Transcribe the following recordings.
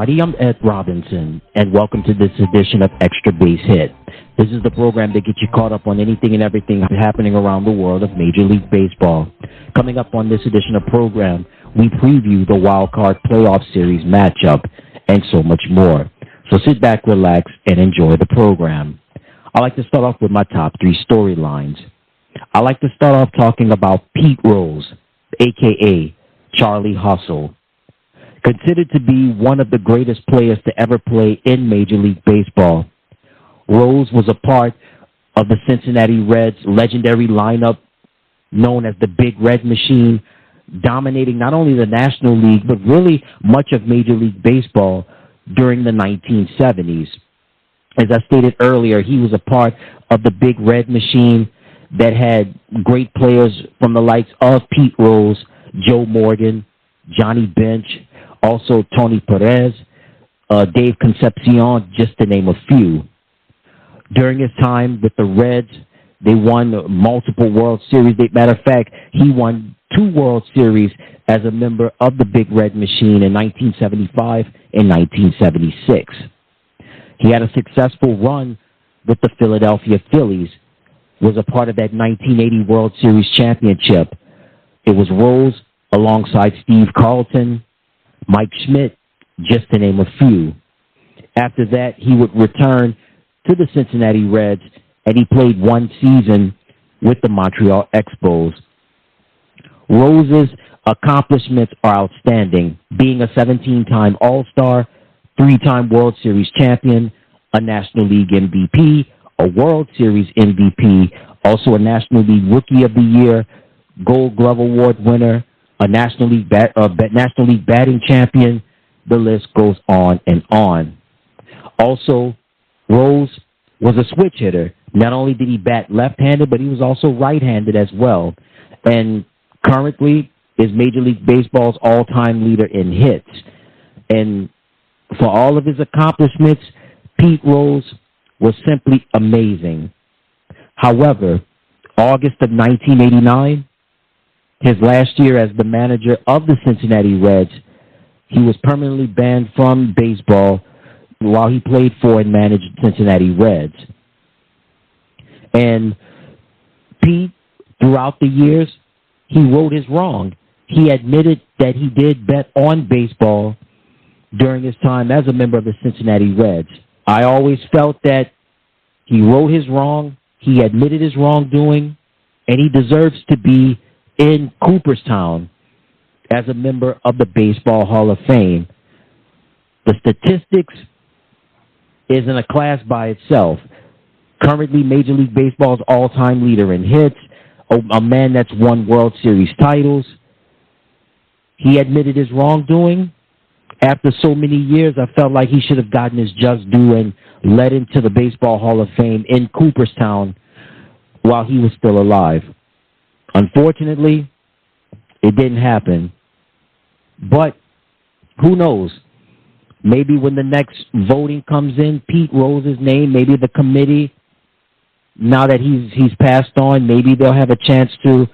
everybody. I'm Ed Robinson, and welcome to this edition of Extra Base Hit. This is the program that gets you caught up on anything and everything happening around the world of Major League Baseball. Coming up on this edition of program, we preview the Wild Card Playoff Series matchup and so much more. So sit back, relax, and enjoy the program. I like to start off with my top three storylines. I like to start off talking about Pete Rose, a.k.a. Charlie Hustle. Considered to be one of the greatest players to ever play in Major League Baseball, Rose was a part of the Cincinnati Reds' legendary lineup known as the Big Red Machine, dominating not only the National League, but really much of Major League Baseball during the 1970s. As I stated earlier, he was a part of the Big Red Machine that had great players from the likes of Pete Rose, Joe Morgan, Johnny Bench, also Tony Perez, Dave Concepcion, just to name a few. During his time with the Reds, they won multiple World Series. Matter of fact, he won 2 World Series as a member of the Big Red Machine in 1975 and 1976. He had a successful run with the Philadelphia Phillies, was a part of that 1980 World Series championship. It was Rose alongside Steve Carlton, Mike Schmidt, just to name a few. After that, he would return to the Cincinnati Reds, and he played 1 season with the Montreal Expos. Rose's accomplishments are outstanding, being a 17-time All-Star, 3-time World Series champion, a National League MVP, a World Series MVP, also a National League Rookie of the Year, Gold Glove Award winner, a National League batting champion. The list goes on and on. Also, Rose was a switch hitter. Not only did he bat left-handed, but he was also right-handed as well. And currently is Major League Baseball's all-time leader in hits. And for all of his accomplishments, Pete Rose was simply amazing. However, August of 1989, his last year as the manager of the Cincinnati Reds, he was permanently banned from baseball while he played for and managed Cincinnati Reds. And Pete, throughout the years, he wrote his wrong. He admitted that he did bet on baseball during his time as a member of the Cincinnati Reds. I always felt that he wrote his wrong, he admitted his wrongdoing, and he deserves to be in Cooperstown as a member of the Baseball Hall of Fame. The statistics is in a class by itself. Currently, Major League Baseball's all-time leader in hits, a man that's won World Series titles. He admitted his wrongdoing. After so many years, I felt like he should have gotten his just due and led into the Baseball Hall of Fame in Cooperstown while he was still alive. Unfortunately, it didn't happen. But who knows? Maybe when the next voting comes in, Pete Rose's name, maybe the committee, now that he's passed on, maybe they'll have a chance to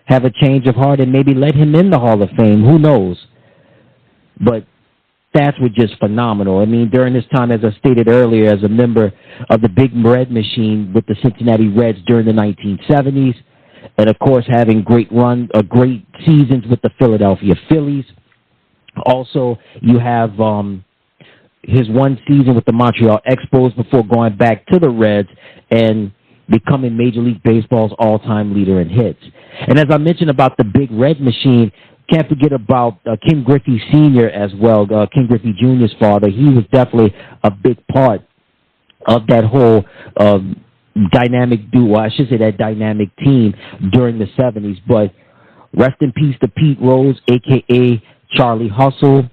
have a change of heart and maybe let him in the Hall of Fame. Who knows? But stats were just phenomenal. I mean, during this time, as I stated earlier, as a member of the Big Red Machine with the Cincinnati Reds during the 1970s, and of course having great seasons with the Philadelphia Phillies. Also, you have his 1 season with the Montreal Expos before going back to the Reds and becoming Major League Baseball's all-time leader in hits. And as I mentioned about the Big Red Machine, can't forget about Ken Griffey Sr. as well, Ken Griffey Jr.'s father. He was definitely a big part of that whole dynamic duo, I should say that dynamic team during the 70s. But rest in peace to Pete Rose, a.k.a. Charlie Hustle.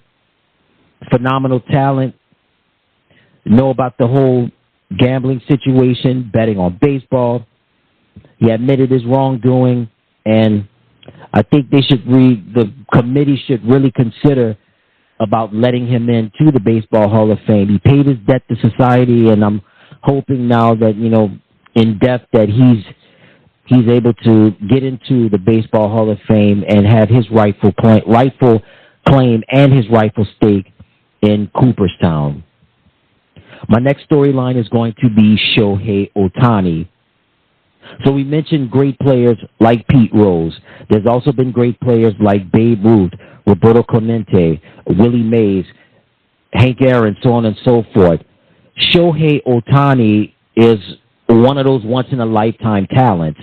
Phenomenal talent. Know about the whole gambling situation, betting on baseball. He admitted his wrongdoing, and I think the committee should really consider about letting him into the Baseball Hall of Fame. He paid his debt to society, and I'm hoping now that, in depth, that he's able to get into the Baseball Hall of Fame and have his rightful claim and his rightful stake in Cooperstown. My next storyline is going to be Shohei Ohtani. So we mentioned great players like Pete Rose. There's also been great players like Babe Ruth, Roberto Clemente, Willie Mays, Hank Aaron, so on and so forth. Shohei Ohtani is one of those once-in-a-lifetime talents.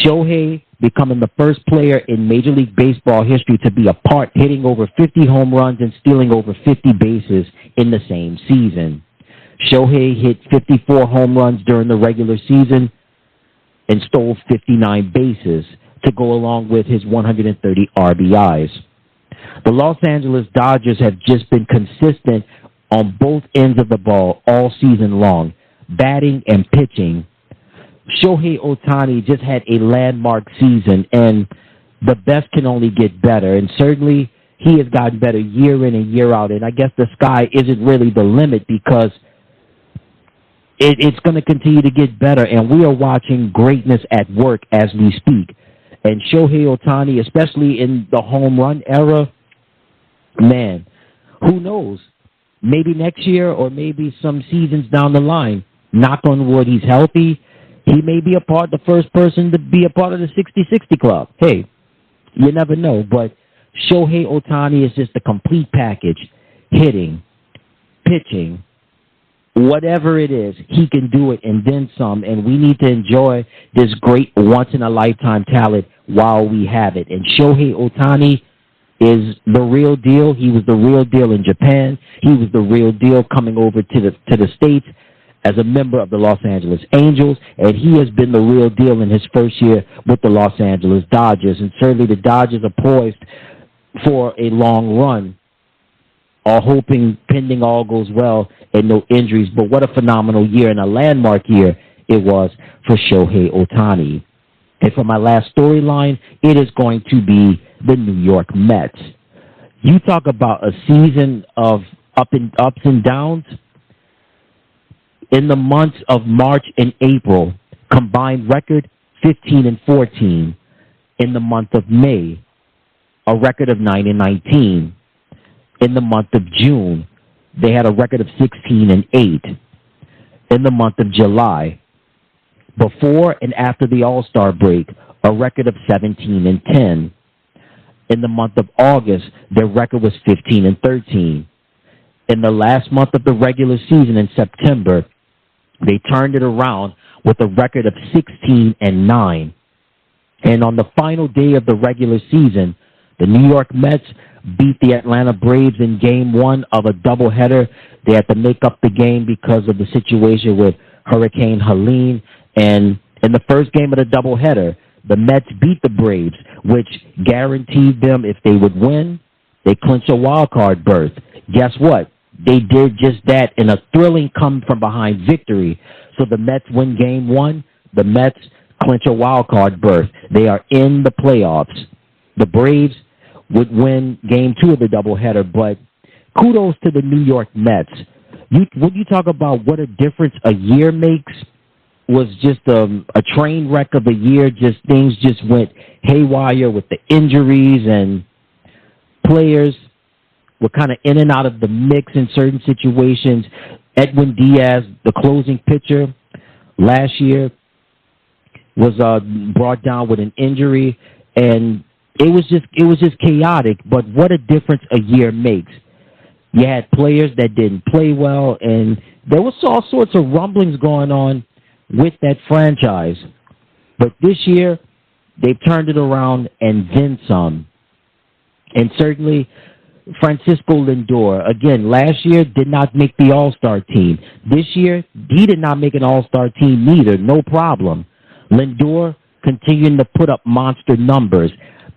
Shohei becoming the first player in Major League Baseball history to be a part hitting over 50 home runs and stealing over 50 bases in the same season. Shohei hit 54 home runs during the regular season and stole 59 bases to go along with his 130 RBIs. The Los Angeles Dodgers have just been consistent on both ends of the ball all season long, batting and pitching. Shohei Ohtani just had a landmark season, and the best can only get better. And certainly he has gotten better year in and year out. And I guess the sky isn't really the limit because it's going to continue to get better. And we are watching greatness at work as we speak. And Shohei Ohtani, especially in the home run era, man, who knows? Maybe next year or maybe some seasons down the line, knock on wood, he's healthy. He may be the first person to be a part of the 60-60 club. Hey, you never know. But Shohei Ohtani is just a complete package. Hitting, pitching, whatever it is, he can do it and then some. And we need to enjoy this great once-in-a-lifetime talent while we have it. And Shohei Ohtani is the real deal. He was the real deal in Japan. He was the real deal coming over to the States as a member of the Los Angeles Angels, and he has been the real deal in his first year with the Los Angeles Dodgers. And certainly the Dodgers are poised for a long run, are hoping, pending all goes well and no injuries. But what a phenomenal year and a landmark year it was for Shohei Ohtani. And for my last storyline, it is going to be the New York Mets. You talk about a season of ups and downs. In the months of March and April, combined record 15-14. In the month of May, a record of 9-19. In the month of June, they had a record of 16-8. In the month of July, before and after the All-Star break, a record of 17-10. In the month of August, their record was 15-13. In the last month of the regular season in September, they turned it around with a record of 16-9. And on the final day of the regular season, the New York Mets beat the Atlanta Braves in Game 1 of a doubleheader. They had to make up the game because of the situation with Hurricane Helene. And in the first game of the doubleheader, the Mets beat the Braves, which guaranteed them if they would win, they clinch a wild card berth. Guess what? They did just that in a thrilling come-from-behind victory. So the Mets win Game 1. The Mets clinch a wild card berth. They are in the playoffs. The Braves would win Game 2 of the doubleheader, but kudos to the New York Mets. When you talk about what a difference a year makes, was just a train wreck of a year. Just things just went haywire with the injuries, and players were kind of in and out of the mix in certain situations. Edwin Diaz, the closing pitcher last year, was brought down with an injury, and it was just chaotic. But what a difference a year makes. You had players that didn't play well, and there was all sorts of rumblings going on with that franchise. But this year, they've turned it around and then some. And certainly, Francisco Lindor, again, last year did not make the All-Star team. This year, he did not make an All-Star team neither, no problem. Lindor continuing to put up monster numbers.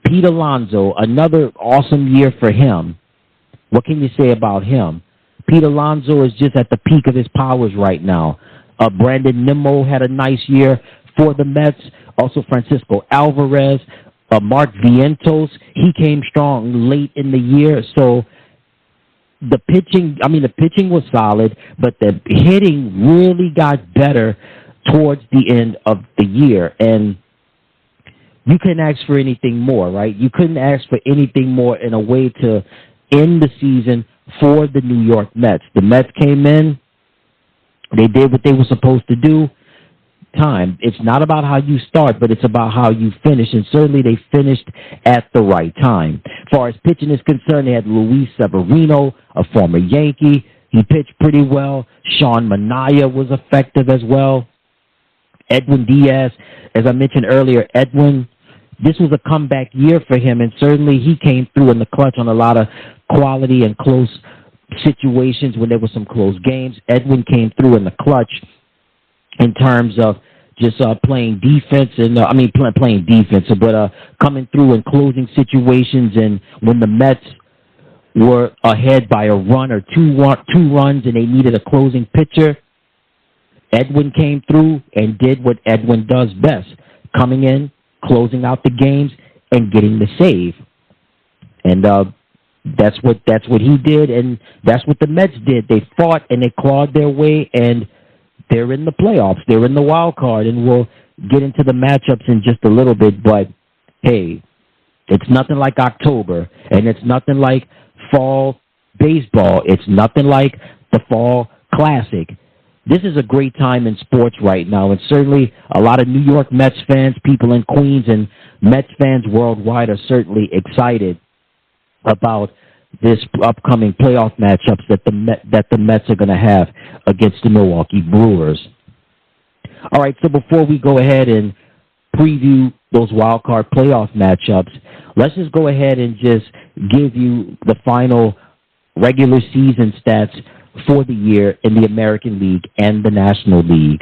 Pete Alonso, another awesome year for him. What can you say about him? Pete Alonso is just at the peak of his powers right now. Brandon Nimmo had a nice year for the Mets. Also, Francisco Alvarez, Mark Vientos, he came strong late in the year. So the pitching was solid, but the hitting really got better towards the end of the year. And you couldn't ask for anything more, right? You couldn't ask for anything more in a way to end the season for the New York Mets. The Mets came in, they did what they were supposed to do. It's not about how you start, but it's about how you finish, and certainly they finished at the right time. As far as pitching is concerned, they had Luis Severino, a former Yankee. He pitched pretty well. Sean Manaea was effective as well. Edwin Diaz, as I mentioned earlier, this was a comeback year for him, and certainly he came through in the clutch on a lot of quality and close situations when there were some close games. Edwin came through in the clutch in terms of just playing defense, playing defense, but coming through in closing situations. And when the Mets were ahead by a run or two runs and they needed a closing pitcher, Edwin came through and did what Edwin does best, coming in, closing out the games, and getting the save. And that's what he did, and that's what the Mets did. They fought and they clawed their way, and they're in the playoffs. They're in the wild card, and we'll get into the matchups in just a little bit. But, hey, it's nothing like October, and it's nothing like fall baseball. It's nothing like the fall classic. This is a great time in sports right now, and certainly a lot of New York Mets fans, people in Queens, and Mets fans worldwide are certainly excited about this upcoming playoff matchups that the Mets are going to have against the Milwaukee Brewers. All right, so before we go ahead and preview those wild card playoff matchups, let's just go ahead and just give you the final regular season stats for the year in the American League and the National League.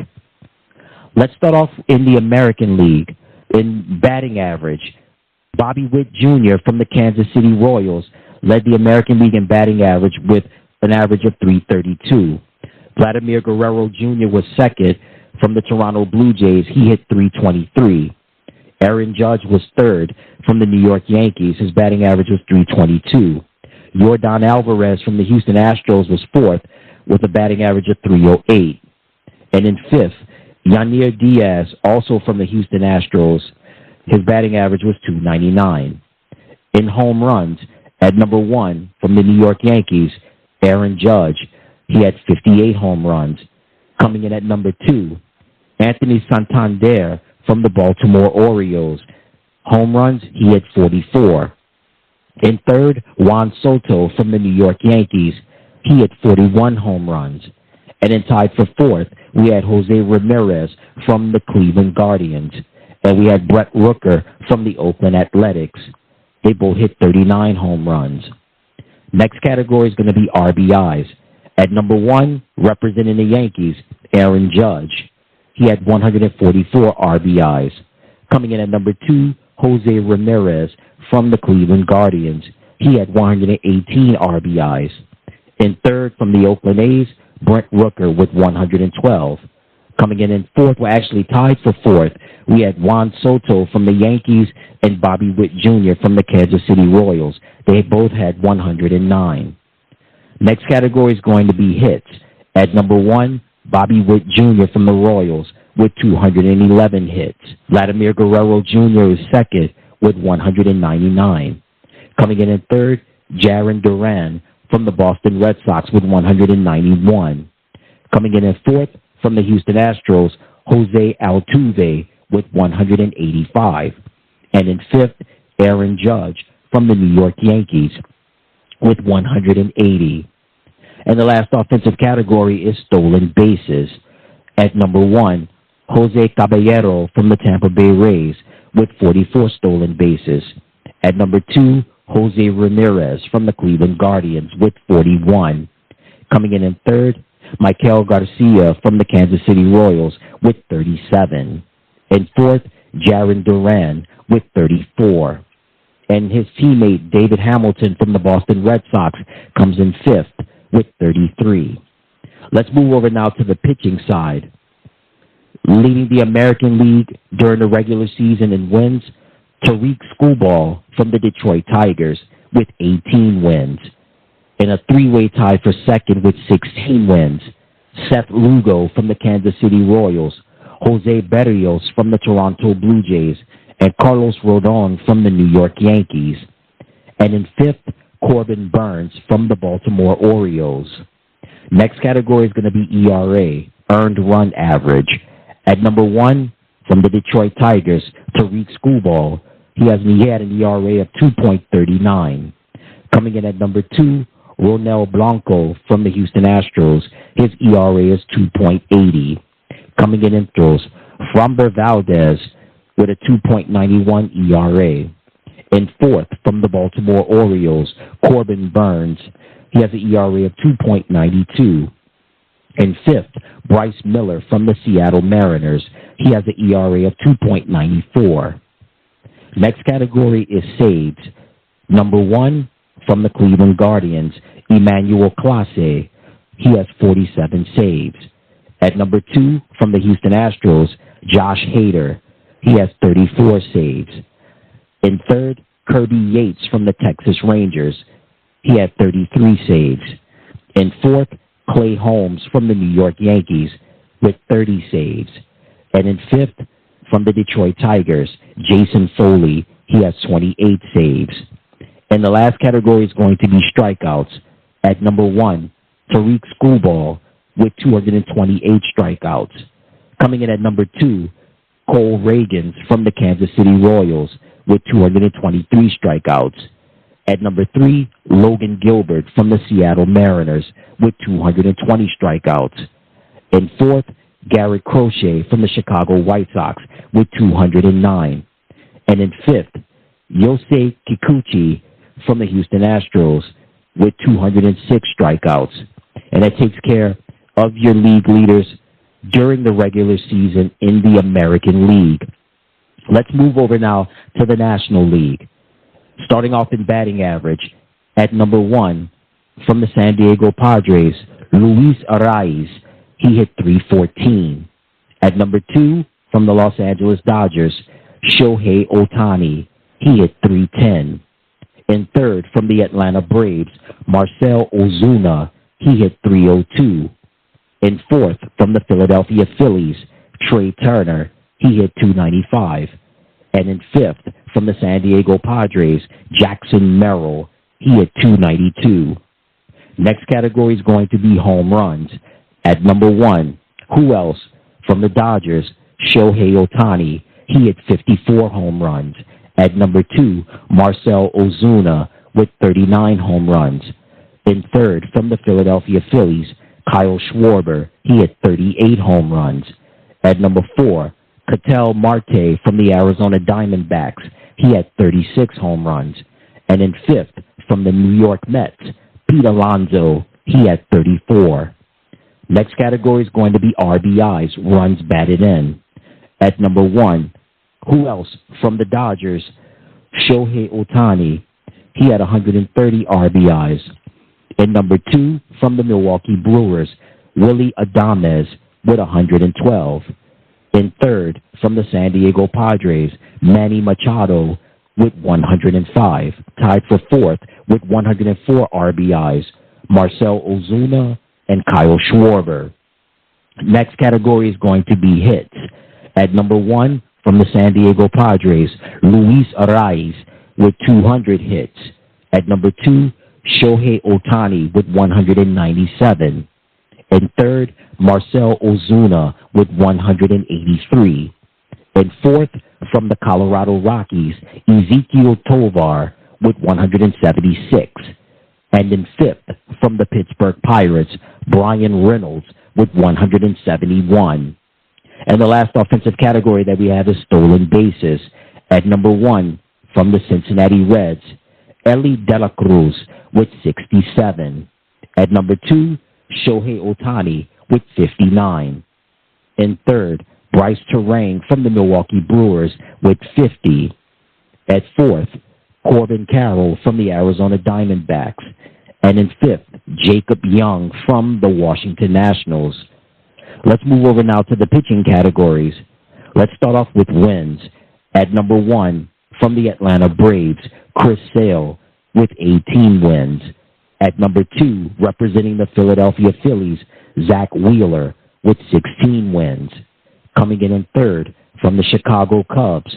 Let's start off in the American League. In batting average, Bobby Witt Jr. from the Kansas City Royals led the American League in batting average with an average of .332. Vladimir Guerrero Jr. was second from the Toronto Blue Jays. He hit .323. Aaron Judge was third from the New York Yankees. His batting average was .322. Yordan Alvarez from the Houston Astros was fourth with a batting average of .308. And in fifth, Yanir Diaz, also from the Houston Astros, his batting average was .299. In home runs, at number one from the New York Yankees, Aaron Judge. He had 58 home runs. Coming in at number two, Anthony Santander from the Baltimore Orioles. Home runs, he had 44. In third, Juan Soto from the New York Yankees. He had 41 home runs. And in tied for fourth, we had Jose Ramirez from the Cleveland Guardians. And we had Brett Rooker from the Oakland Athletics. They both hit 39 home runs. Next category is going to be RBIs. At number one, representing the Yankees, Aaron Judge. He had 144 RBIs. Coming in at number two, Jose Ramirez from the Cleveland Guardians. He had 118 RBIs. In third, from the Oakland A's, Brent Rooker with 112. Coming in fourth, we're actually tied for fourth, we had Juan Soto from the Yankees and Bobby Witt Jr. from the Kansas City Royals. They both had 109. Next category is going to be hits. At number one, Bobby Witt Jr. from the Royals with 211 hits. Vladimir Guerrero Jr. is second with 199. Coming in third, Jarren Duran from the Boston Red Sox with 191. Coming in fourth, from the Houston Astros, Jose Altuve with 185. And in fifth, Aaron Judge from the New York Yankees with 180. And the last offensive category is stolen bases. At number one, Jose Caballero from the Tampa Bay Rays with 44 stolen bases. At number two, Jose Ramirez from the Cleveland Guardians with 41. Coming in third, Maikel Garcia from the Kansas City Royals with 37. And fourth, Jarren Duran with 34. And his teammate David Hamilton from the Boston Red Sox comes in fifth with 33. Let's move over now to the pitching side. Leading the American League during the regular season in wins, Tariq Skubal from the Detroit Tigers with 18 wins. In a three-way tie for second with 16 wins, Seth Lugo from the Kansas City Royals, Jose Berrios from the Toronto Blue Jays, and Carlos Rodon from the New York Yankees. And in fifth, Corbin Burns from the Baltimore Orioles. Next category is going to be ERA, earned run average. At number 1, from the Detroit Tigers, Tariq Skubal. He had an ERA of 2.39. Coming in at number 2, Ronel Blanco from the Houston Astros. His ERA is 2.80. Coming in throws, Framber Valdez with a 2.91 ERA. In fourth, from the Baltimore Orioles, Corbin Burns. He has an ERA of 2.92. In fifth, Bryce Miller from the Seattle Mariners. He has an ERA of 2.94. Next category is saves. Number 1, from the Cleveland Guardians, Emmanuel Clase. He has 47 saves. At number 2, from the Houston Astros, Josh Hader. He has 34 saves. In third, Kirby Yates from the Texas Rangers. He had 33 saves. In fourth, Clay Holmes from the New York Yankees with 30 saves. And in fifth, from the Detroit Tigers, Jason Foley. He has 28 saves. And the last category is going to be strikeouts. At number 1, Tariq Skubal with 228 strikeouts. Coming in at number 2, Cole Ragans from the Kansas City Royals with 223 strikeouts. At number 3, Logan Gilbert from the Seattle Mariners with 220 strikeouts. In fourth, Garrett Crochet from the Chicago White Sox with 209. And in fifth, Yosei Kikuchi from the Houston Astros with 206 strikeouts. And that takes care of your league leaders during the regular season in the American League. Let's move over now to the National League. Starting off in batting average, at number 1, from the San Diego Padres, Luis Arraez. He hit .314. At number 2, from the Los Angeles Dodgers, Shohei Ohtani. He hit .310. In third, from the Atlanta Braves, Marcell Ozuna. He hit .302. In fourth, from the Philadelphia Phillies, Trey Turner. He hit .295. And in fifth, from the San Diego Padres, Jackson Merrill. He hit .292. Next category is going to be home runs. At number 1, who else? From the Dodgers, Shohei Ohtani. He hit 54 home runs. At number 2, Marcell Ozuna with 39 home runs. In third, from the Philadelphia Phillies, Kyle Schwarber. He hit 38 home runs. At number 4, Ketel Marte from the Arizona Diamondbacks. He had 36 home runs. And in fifth, from the New York Mets, Pete Alonso. He had 34. Next category is going to be RBIs, runs batted in. At number 1, who else? From the Dodgers, Shohei Ohtani. He had 130 RBIs. And number 2, from the Milwaukee Brewers, Willie Adames with 112. In third, from the San Diego Padres, Manny Machado with 105. Tied for fourth with 104 RBIs, Marcell Ozuna and Kyle Schwarber. Next category is going to be hits. At number 1, from the San Diego Padres, Luis Arraez with 200 hits. At number 2, Shohei Ohtani with 197. And third, Marcell Ozuna with 183. And fourth, from the Colorado Rockies, Ezequiel Tovar with 176. And in fifth, from the Pittsburgh Pirates, Brian Reynolds with 171. And the last offensive category that we have is stolen bases. At number 1, from the Cincinnati Reds, Elly De La Cruz with 67. At number 2, Shohei Ohtani with 59. In third, Bryce Terang from the Milwaukee Brewers with 50. At fourth, Corbin Carroll from the Arizona Diamondbacks. And in fifth, Jacob Young from the Washington Nationals. Let's move over now to the pitching categories. Let's start off with wins. At number 1, from the Atlanta Braves, Chris Sale with 18 wins. At number 2, representing the Philadelphia Phillies, Zach Wheeler with 16 wins. Coming in third, from the Chicago Cubs,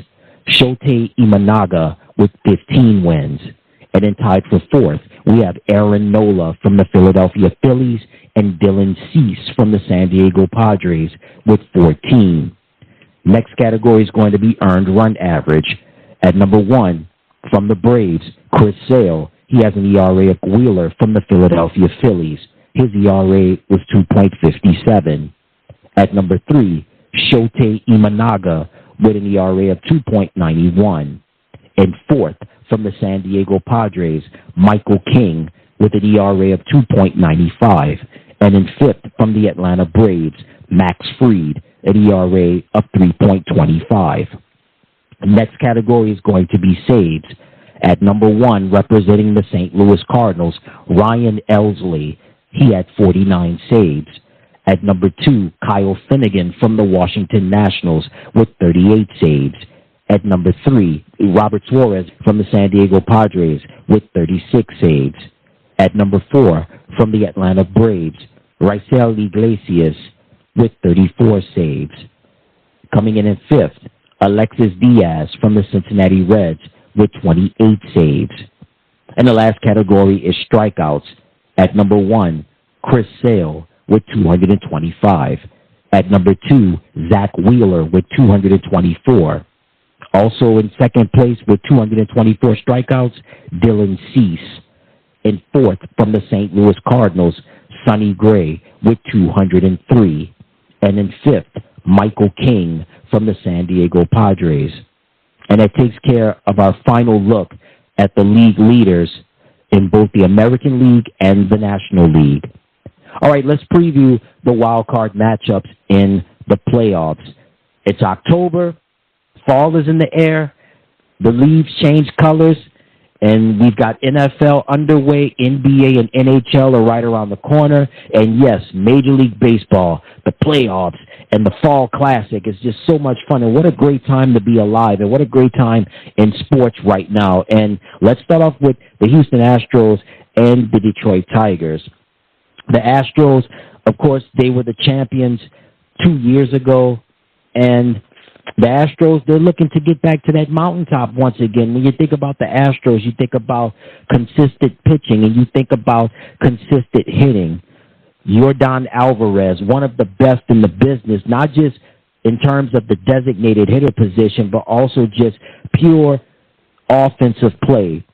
Shohei Imanaga with 15 wins. And then tied for fourth, we have Aaron Nola from the Philadelphia Phillies and Dylan Cease from the San Diego Padres with 14. Next category is going to be earned run average. At number 1, from the Braves, Chris Sale. He has an ERA of Wheeler from the Philadelphia Phillies. His ERA was 2.57. At number 3, Shotei Imanaga with an ERA of 2.91. And fourth, from the San Diego Padres, Michael King with an ERA of 2.95. And in fifth, from the Atlanta Braves, Max Fried, an ERA of 3.25. Next category is going to be saves. At number 1, representing the St. Louis Cardinals, Ryan Elsley. He had 49 saves. At number 2, Kyle Finnegan from the Washington Nationals with 38 saves. At number 3, Robert Suarez from the San Diego Padres with 36 saves. At number 4, from the Atlanta Braves, Raisel Iglesias with 34 saves. Coming in fifth, Alexis Diaz from the Cincinnati Reds with 28 saves. And the last category is strikeouts. At number 1, Chris Sale with 225. At number 2, Zach Wheeler with 224. Also in second place with 224 strikeouts, Dylan Cease. In fourth, from the St. Louis Cardinals, Sonny Gray with 203. And in fifth, Michael King from the San Diego Padres. And that takes care of our final look at the league leaders in both the American League and the National League. All right, let's preview the wild card matchups in the playoffs. It's October. Fall is in the air. The leaves change colors. And we've got NFL underway, NBA and NHL are right around the corner. And yes, Major League Baseball, the playoffs, and the Fall Classic is just so much fun. And what a great time to be alive, and what a great time in sports right now. And let's start off with the Houston Astros and the Detroit Tigers. The Astros, of course, they were the champions 2 years ago. And the Astros, they're looking to get back to that mountaintop once again. When you think about the Astros, you think about consistent pitching and you think about consistent hitting. Yordan Alvarez, one of the best in the business, not just in terms of the designated hitter position, but also just pure offensive play.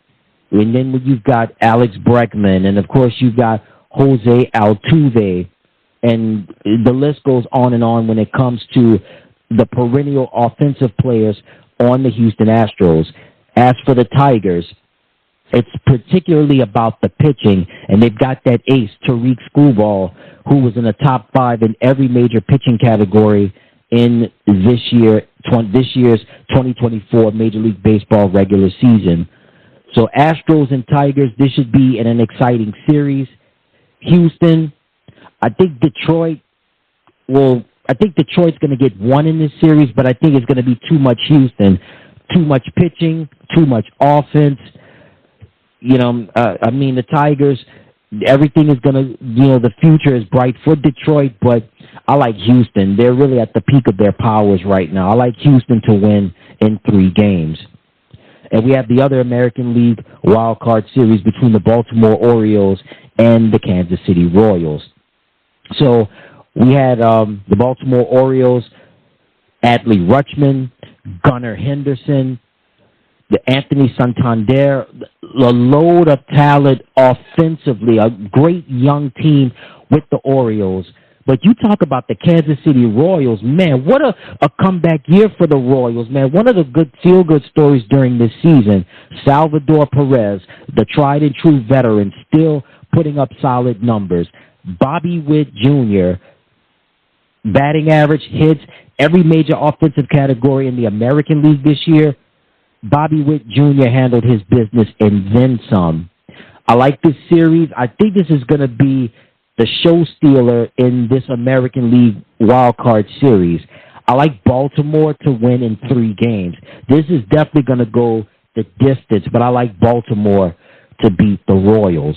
And then when you've got Alex Bregman, and of course you've got Jose Altuve, and the list goes on and on when it comes to the perennial offensive players on the Houston Astros. As for the Tigers, it's particularly about the pitching, and they've got that ace, Tariq Skubal, who was in the top 5 in every major pitching category in this year's 2024 Major League Baseball regular season. So Astros and Tigers, this should be an exciting series. Houston, I think Detroit's going to get one in this series, but I think it's going to be too much Houston, too much pitching, too much offense. The Tigers, everything is going to, the future is bright for Detroit, but I like Houston. They're really at the peak of their powers right now. I like Houston to win in 3 games. And we have the other American League wild card series between the Baltimore Orioles and the Kansas City Royals. So we had the Baltimore Orioles, Adley Rutschman, Gunnar Henderson, the Anthony Santander, a load of talent offensively, a great young team with the Orioles. But you talk about the Kansas City Royals, man, what a comeback year for the Royals, man. One of the good feel-good stories during this season, Salvador Perez, the tried-and-true veteran, still putting up solid numbers. Bobby Witt Jr., batting average, hits, every major offensive category in the American League this year. Bobby Witt Jr. handled his business and then some. I like this series. I think this is going to be the show stealer in this American League wild card series. I like Baltimore to win in 3 games. This is definitely going to go the distance, but I like Baltimore to beat the Royals.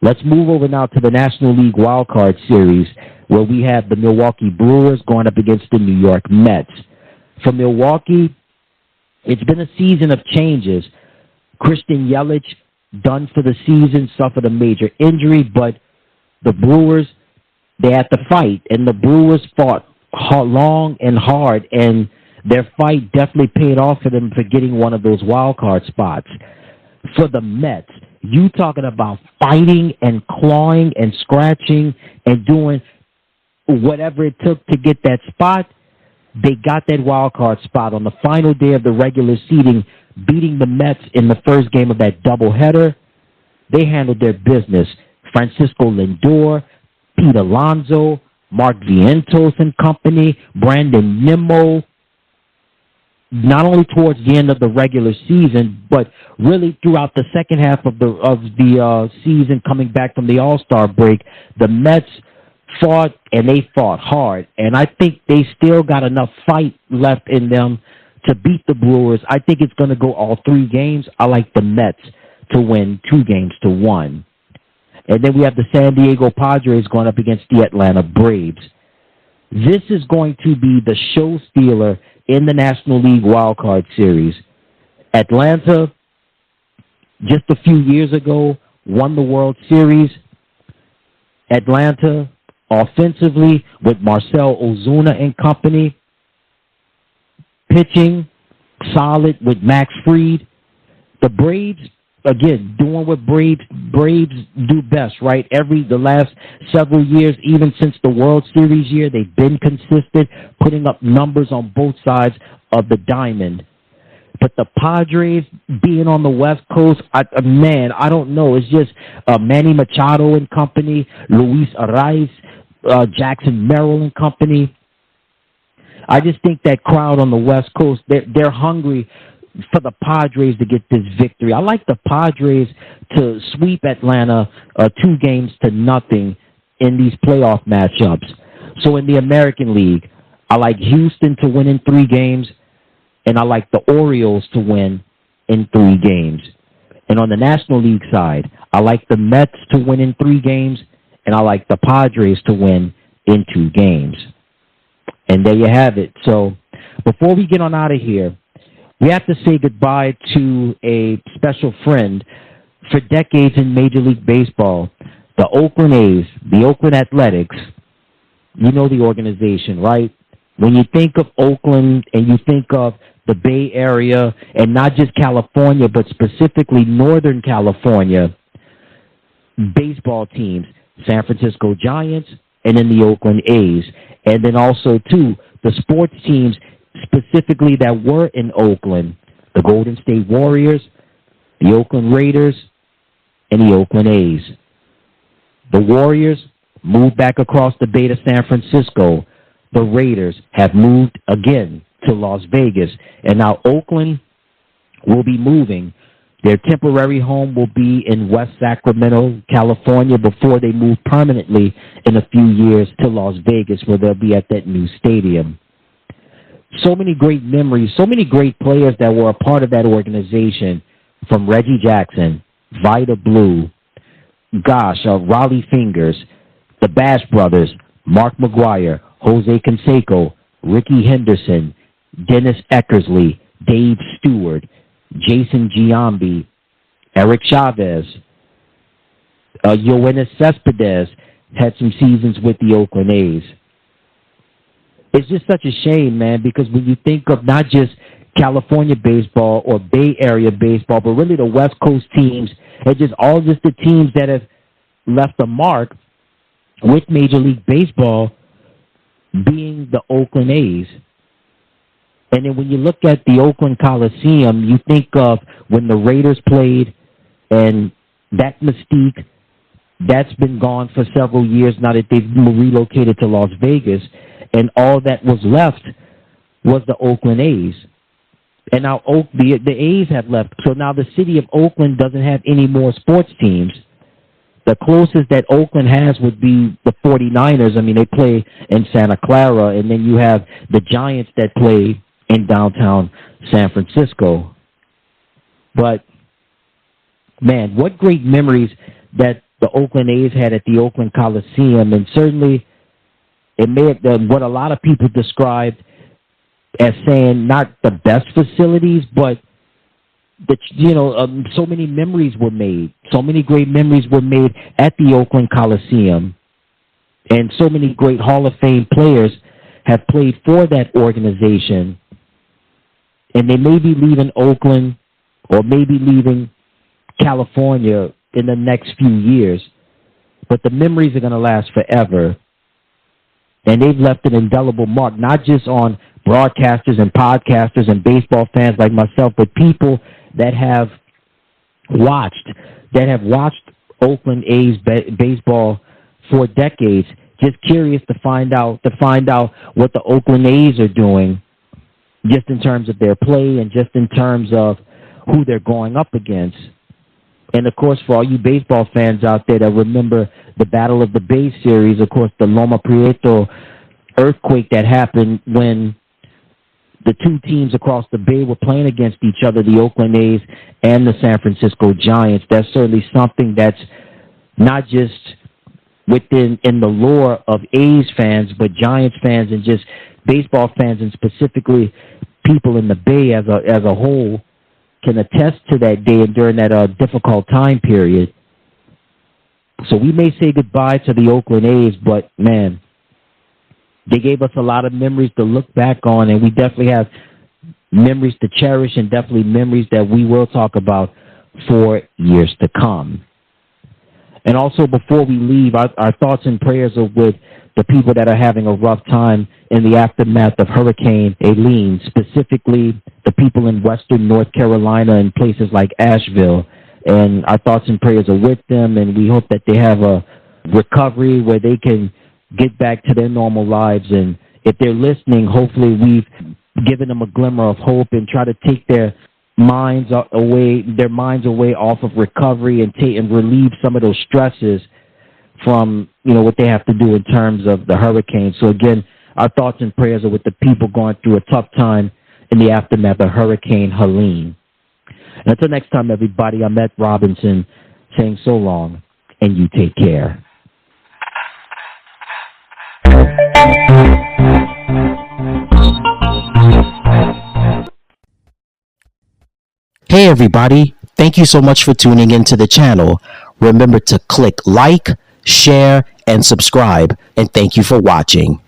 Let's move over now to the National League wild card series, where we have the Milwaukee Brewers going up against the New York Mets. For Milwaukee, it's been a season of changes. Christian Yelich, done for the season, suffered a major injury, but the Brewers, they had to fight, and the Brewers fought long and hard, and their fight definitely paid off for them for getting one of those wild card spots. For the Mets, you talking about fighting and clawing and scratching and doing whatever it took to get that spot. They got that wild card spot on the final day of the regular season, beating the Mets in the first game of that doubleheader. They handled their business. Francisco Lindor, Pete Alonso, Mark Vientos and company, Brandon Nimmo, not only towards the end of the regular season, but really throughout the second half of the season, coming back from the All-Star break, the Mets fought, and they fought hard. And I think they still got enough fight left in them to beat the Brewers. I think it's going to go all 3 games. I like the Mets to win 2-1. And then we have the San Diego Padres going up against the Atlanta Braves. This is going to be the show stealer in the National League Wild Card Series. Atlanta, just a few years ago, won the World Series. Atlanta, offensively, with Marcell Ozuna and company, pitching solid with Max Fried. The Braves, again, doing what Braves do best, right? The last several years, even since the World Series year, they've been consistent, putting up numbers on both sides of the diamond. But the Padres being on the West Coast, I don't know. It's just Manny Machado and company, Luis Arraez, Jackson Merrill and company. I just think that crowd on the West Coast, they're hungry for the Padres to get this victory. I like the Padres to sweep Atlanta 2-0 in these playoff matchups. So in the American League, I like Houston to win in 3 games, and I like the Orioles to win in 3 games. And on the National League side, I like the Mets to win in 3 games, and I like the Padres to win in 2 games. And there you have it. So before we get on out of here, we have to say goodbye to a special friend for decades in Major League Baseball, the Oakland A's, the Oakland Athletics. You know the organization, right? When you think of Oakland and you think of the Bay Area, and not just California, but specifically Northern California, baseball teams, San Francisco Giants, and then the Oakland A's. And then also, too, the sports teams specifically that were in Oakland, the Golden State Warriors, the Oakland Raiders, and the Oakland A's. The Warriors moved back across the bay to San Francisco. The Raiders have moved again to Las Vegas. And now Oakland will be moving. Their temporary home will be in West Sacramento, California, before they move permanently in a few years to Las Vegas, where they'll be at that new stadium. So many great memories, so many great players that were a part of that organization, from Reggie Jackson, Vida Blue, Rollie Fingers, the Bash Brothers, Mark McGwire, Jose Canseco, Ricky Henderson, Dennis Eckersley, Dave Stewart, Jason Giambi, Eric Chavez, Yoenis Cespedes had some seasons with the Oakland A's. It's just such a shame, man, because when you think of not just California baseball or Bay Area baseball, but really the West Coast teams, and just all just the teams that have left a mark with Major League Baseball being the Oakland A's. And then when you look at the Oakland Coliseum, you think of when the Raiders played, and that mystique, that's been gone for several years now that they've relocated to Las Vegas, and all that was left was the Oakland A's. And now the A's have left, so now the city of Oakland doesn't have any more sports teams. The closest that Oakland has would be the 49ers. I mean, they play in Santa Clara, and then you have the Giants that play in downtown San Francisco. But, man, what great memories that the Oakland A's had at the Oakland Coliseum, and certainly it may have been what a lot of people described as saying not the best facilities, but so many memories were made. So many great memories were made at the Oakland Coliseum. And so many great Hall of Fame players have played for that organization. And they may be leaving Oakland or maybe leaving California in the next few years. But the memories are going to last forever. And they've left an indelible mark, not just on broadcasters and podcasters and baseball fans like myself, but people that have watched Oakland A's baseball for decades, just curious to find out what the Oakland A's are doing, just in terms of their play and just in terms of who they're going up against. And, of course, for all you baseball fans out there that remember the Battle of the Bay series, of course, the Loma Prieta earthquake that happened when the two teams across the bay were playing against each other, the Oakland A's and the San Francisco Giants. That's certainly something that's not just in the lore of A's fans, but Giants fans and just baseball fans, and specifically people in the Bay as a whole, can attest to that day and during that difficult time period. So we may say goodbye to the Oakland A's, but, man, they gave us a lot of memories to look back on, and we definitely have memories to cherish and definitely memories that we will talk about for years to come. And also, before we leave, our thoughts and prayers are with the people that are having a rough time in the aftermath of Hurricane Helene, specifically the people in western North Carolina and places like Asheville. And our thoughts and prayers are with them, and we hope that they have a recovery where they can get back to their normal lives. And if they're listening, hopefully we've given them a glimmer of hope and try to take their minds away off of recovery and relieve some of those stresses from, what they have to do in terms of the hurricane. So again, our thoughts and prayers are with the people going through a tough time in the aftermath of Hurricane Helene. And until next time, everybody, I'm Ed Robinson saying so long, and you take care. Hey everybody, thank you so much for tuning into the channel. Remember to click like, share, and subscribe, and thank you for watching.